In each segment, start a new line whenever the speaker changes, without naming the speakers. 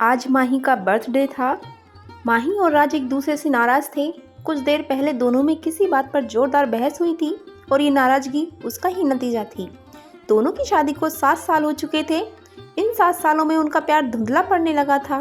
आज माही का बर्थडे था। माही और राज एक दूसरे से नाराज़ थे। कुछ देर पहले दोनों में किसी बात पर जोरदार बहस हुई थी और ये नाराज़गी उसका ही नतीजा थी। दोनों की शादी को 7 साल हो चुके थे। इन 7 सालों में उनका प्यार धुंधला पड़ने लगा था।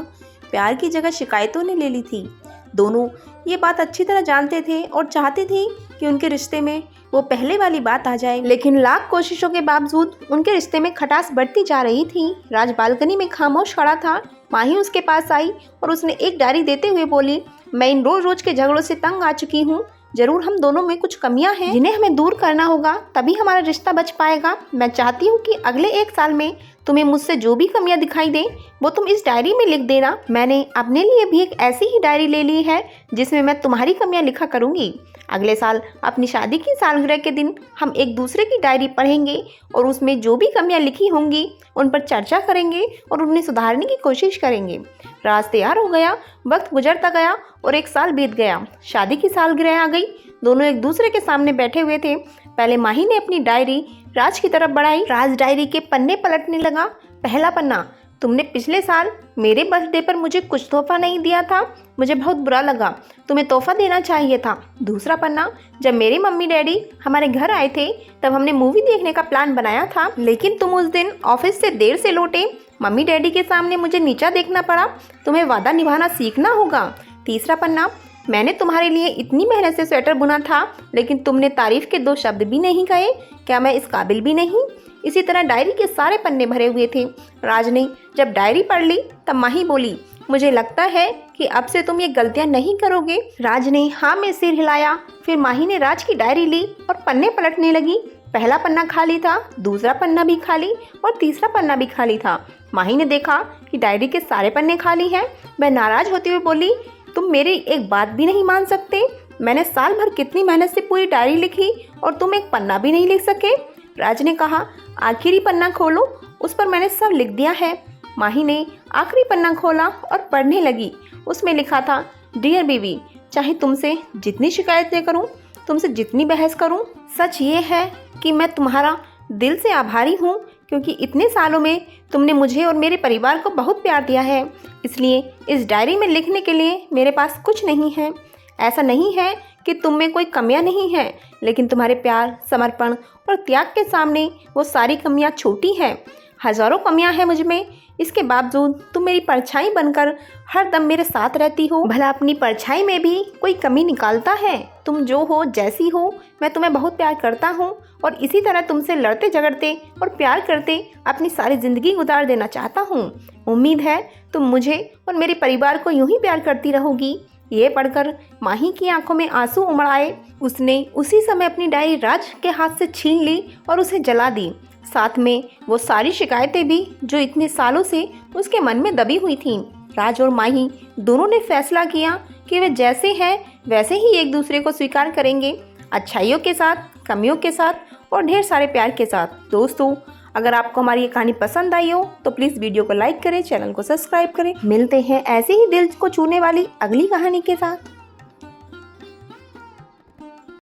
प्यार की जगह शिकायतों ने ले ली थी। दोनों ये बात अच्छी तरह जानते थे और चाहते थे कि उनके रिश्ते में वो पहले वाली बात आ जाए, लेकिन लाख कोशिशों के बावजूद उनके रिश्ते में खटास बढ़ती जा रही थी। राज बालकनी में खामोश खड़ा था। माही उसके पास आई और उसने एक डायरी देते हुए बोली, मैं इन रोज रोज के झगड़ों से तंग आ चुकी हूँ। जरूर हम दोनों में कुछ कमियां हैं जिन्हें हमें दूर करना होगा, तभी हमारा रिश्ता बच पाएगा। मैं चाहती हूँ कि अगले 1 साल में तुम्हें मुझसे जो भी कमियां दिखाई दे वो तुम इस डायरी में लिख देना। मैंने अपने लिए भी एक ऐसी ही डायरी ले ली है जिसमें मैं तुम्हारी कमियां लिखा करूँगी। अगले साल अपनी शादी की सालगिरह के दिन हम एक दूसरे की डायरी पढ़ेंगे और उसमें जो भी कमियां लिखी होंगी उन पर चर्चा करेंगे और उन्हें सुधारने की कोशिश करेंगे। राज तैयार हो गया। वक्त गुजरता गया और 1 साल बीत गया। शादी की सालगिरह आ गई। दोनों एक दूसरे के सामने बैठे हुए थे। पहले माही ने अपनी डायरी राज की तरफ बढ़ाई। राज डायरी के पन्ने पलटने लगा। पहला पन्ना, तुमने पिछले साल मेरे बर्थडे पर मुझे कुछ तोहफा नहीं दिया था, मुझे बहुत बुरा लगा, तुम्हें तोहफा देना चाहिए था। दूसरा पन्ना, जब मेरे मम्मी डैडी हमारे घर आए थे तब हमने मूवी देखने का प्लान बनाया था, लेकिन तुम उस दिन ऑफिस से देर से लौटे। मम्मी डैडी के सामने मुझे नीचा देखना पड़ा। तुम्हें वादा निभाना सीखना होगा। तीसरा पन्ना, मैंने तुम्हारे लिए इतनी मेहनत से स्वेटर बुना था लेकिन तुमने तारीफ के 2 शब्द भी नहीं कहे। क्या मैं इस काबिल भी नहीं? इसी तरह डायरी के सारे पन्ने भरे हुए थे। राज ने जब डायरी पढ़ ली तब माही बोली, मुझे लगता है कि अब से तुम ये गलतियां नहीं करोगे। राज ने हाँ में सिर हिलाया। फिर माही ने राज की डायरी ली और पन्ने पलटने लगी। पहला पन्ना खाली था, दूसरा पन्ना भी खाली और तीसरा पन्ना भी खाली था। माही ने देखा कि डायरी के सारे पन्ने खाली हैं। वह नाराज होते हुए बोली, तुम मेरी एक बात भी नहीं मान सकते? मैंने साल भर कितनी मेहनत से पूरी डायरी लिखी और तुम एक पन्ना भी नहीं लिख सके। राज ने कहा, आखिरी पन्ना खोलो, उस पर मैंने सब लिख दिया है। माही ने आखिरी पन्ना खोला और पढ़ने लगी। उसमें लिखा था, डियर बेबी, चाहे तुमसे जितनी शिकायतें करूं, तुमसे जितनी बहस करूं, सच ये है कि मैं तुम्हारा दिल से आभारी हूं क्योंकि इतने सालों में तुमने मुझे और मेरे परिवार को बहुत प्यार दिया है। इसलिए इस डायरी में लिखने के लिए मेरे पास कुछ नहीं है। ऐसा नहीं है कि तुम में कोई कमियां नहीं हैं, लेकिन तुम्हारे प्यार, समर्पण और त्याग के सामने वो सारी कमियां छोटी हैं। हज़ारों कमियां हैं मुझ में, इसके बावजूद तुम मेरी परछाई बनकर हर दम मेरे साथ रहती हो। भला अपनी परछाई में भी कोई कमी निकालता है? तुम जो हो, जैसी हो, मैं तुम्हें बहुत प्यार करता हूँ और इसी तरह तुमसे लड़ते झगड़ते और प्यार करते अपनी सारी ज़िंदगी गुजार देना चाहता हूँ। उम्मीद है तुम मुझे और मेरे परिवार को यूं ही प्यार करती रहोगी। ये पढ़कर माही की आंखों में आंसू उमड़ आए। उसने उसी समय अपनी डायरी राज के हाथ से छीन ली और उसे जला दी, साथ में वो सारी शिकायतें भी जो इतने सालों से उसके मन में दबी हुई थीं। राज और माही दोनों ने फैसला किया कि वे जैसे हैं वैसे ही एक दूसरे को स्वीकार करेंगे, अच्छाइयों के साथ, कमियों के साथ और ढेर सारे प्यार के साथ। दोस्तों, अगर आपको हमारी ये कहानी पसंद आई हो तो प्लीज़ वीडियो को लाइक करें, चैनल को सब्सक्राइब करें। मिलते हैं ऐसे ही दिल को छूने वाली अगली कहानी के साथ।